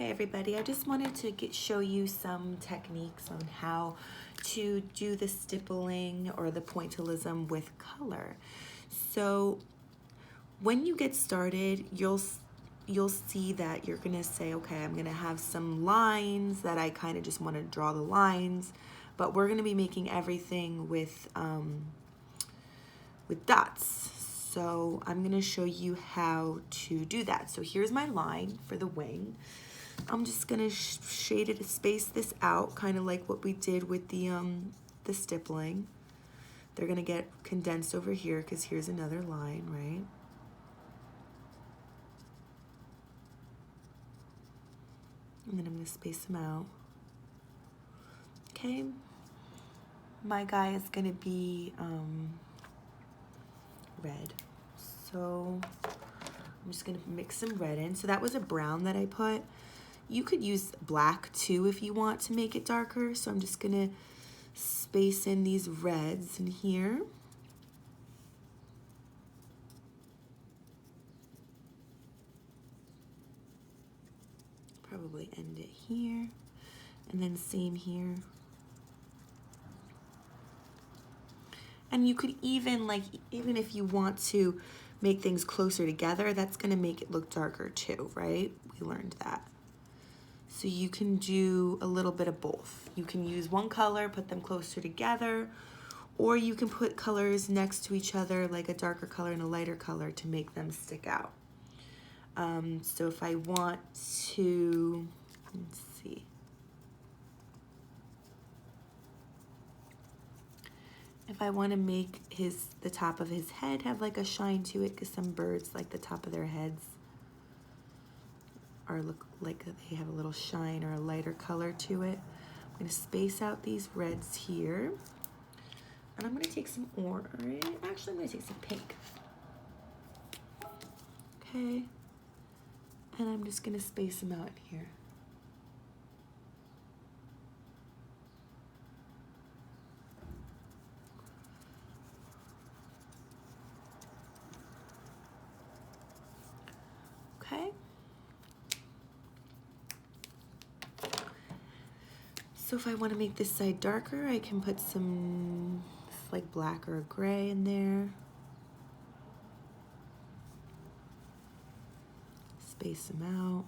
Okay, everybody, I just wanted to show you some techniques on how to do the stippling or the pointillism with color. So when you get started, you'll see that you're gonna say, okay, I'm gonna have some lines that I kind of just want to draw the lines, but we're gonna be making everything with dots. So I'm gonna show you how to do that. So here's my line for the wing. I'm just gonna shade it, space this out, kind of like what we did with the stippling. They're gonna get condensed over here because here's another line, right? And then I'm gonna space them out. Okay, my guy is gonna be red. So I'm just gonna mix some red in. So that was a brown that I put. You could use black too if you want to make it darker. So I'm just gonna space in these reds in here. Probably end it here. And then same here. And you could even, even if you want to make things closer together, that's gonna make it look darker too, right? We learned that. So you can do a little bit of both. You can use one color, put them closer together, or you can put colors next to each other, like a darker color and a lighter color, to make them stick out. So if I want to, let's see. If I want to make the top of his head have like a shine to it, because some birds like the top of their heads look like they have a little shine or a lighter color to it. I'm going to space out these reds here. And I'm going to take some orange. Actually, I'm going to take some pink. Okay. And I'm just going to space them out here. Okay. So if I want to make this side darker, I can put some like black or a gray in there. Space them out.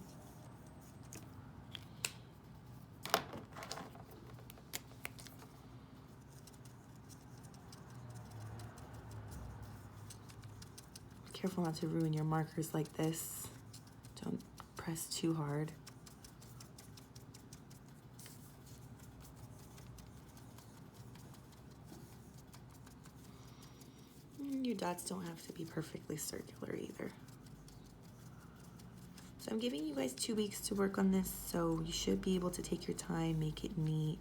Careful not to ruin your markers like this. Don't press too hard. Your dots don't have to be perfectly circular either. So I'm giving you guys 2 weeks to work on this, so you should be able to take your time, make it neat.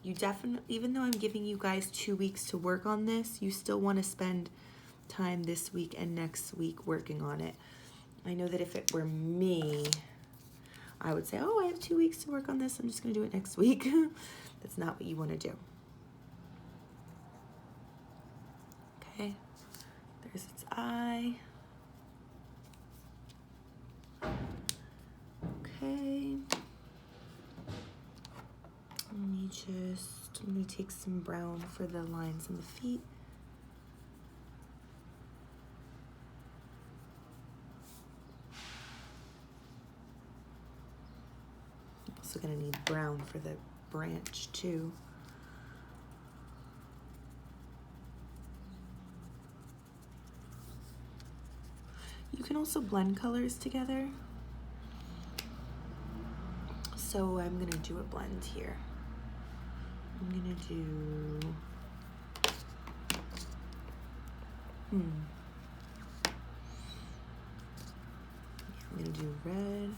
You definitely, even though I'm giving you guys 2 weeks to work on this, you still want to spend time this week and next week working on it. I know that if it were me, I would say, oh, I have 2 weeks to work on this, I'm just going to do it next week. That's not what you want to do. Okay, there's its eye. Okay. Let me take some brown for the lines on the feet. Also gonna need brown for the branch too. You can also blend colors together. So I'm gonna do a blend here. I'm gonna do, I'm gonna do red.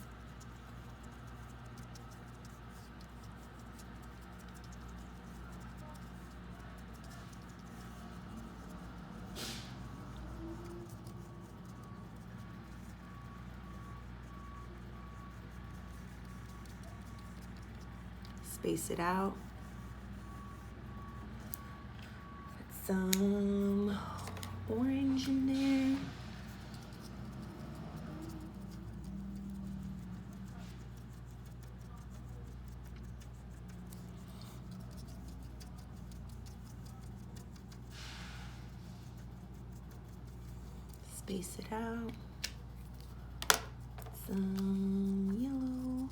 Space it out. Put some orange in there. Space it out. Some yellow.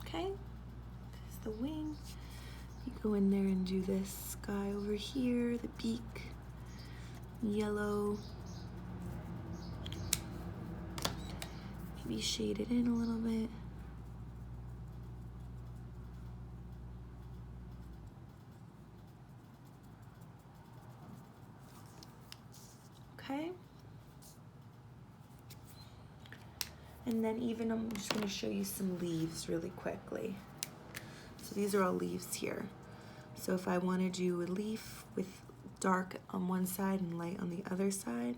Okay, this is the wing. You go in there and do this guy over here, the beak, yellow. Maybe shade it in a little bit. Okay. And then even I'm just going to show you some leaves really quickly. So these are all leaves here. So if I want to do a leaf with dark on one side and light on the other side,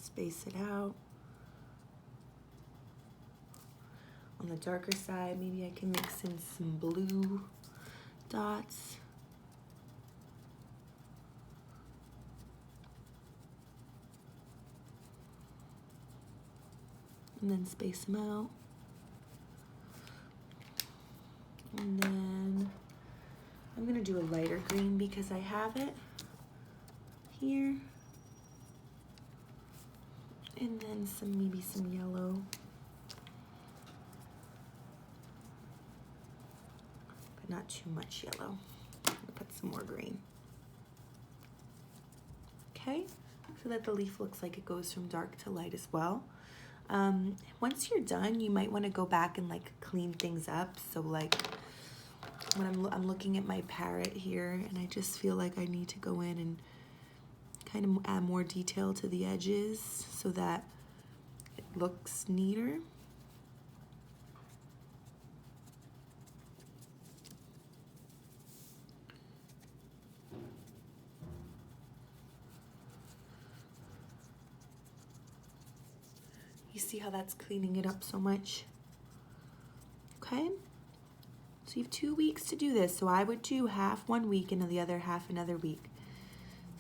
space it out. On the darker side, maybe I can mix in some blue dots. And then space them out. And then I'm gonna do a lighter green because I have it here. And then maybe some yellow. But not too much yellow. I'm gonna put some more green. Okay, so that the leaf looks like it goes from dark to light as well. Once you're done, you might want to go back and like clean things up. So like when I'm looking at my parrot here, and I just feel like I need to go in and kind of add more detail to the edges so that it looks neater. You see how that's cleaning it up so much? Okay, so you have 2 weeks to do this. So I would do half 1 week and the other half another week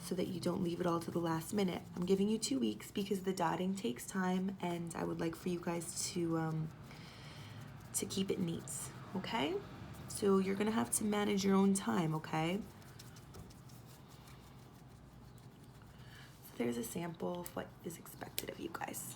so that you don't leave it all to the last minute. I'm giving you 2 weeks because the dotting takes time and I would like for you guys to keep it neat, okay? So you're gonna have to manage your own time, okay? So there's a sample of what is expected of you guys.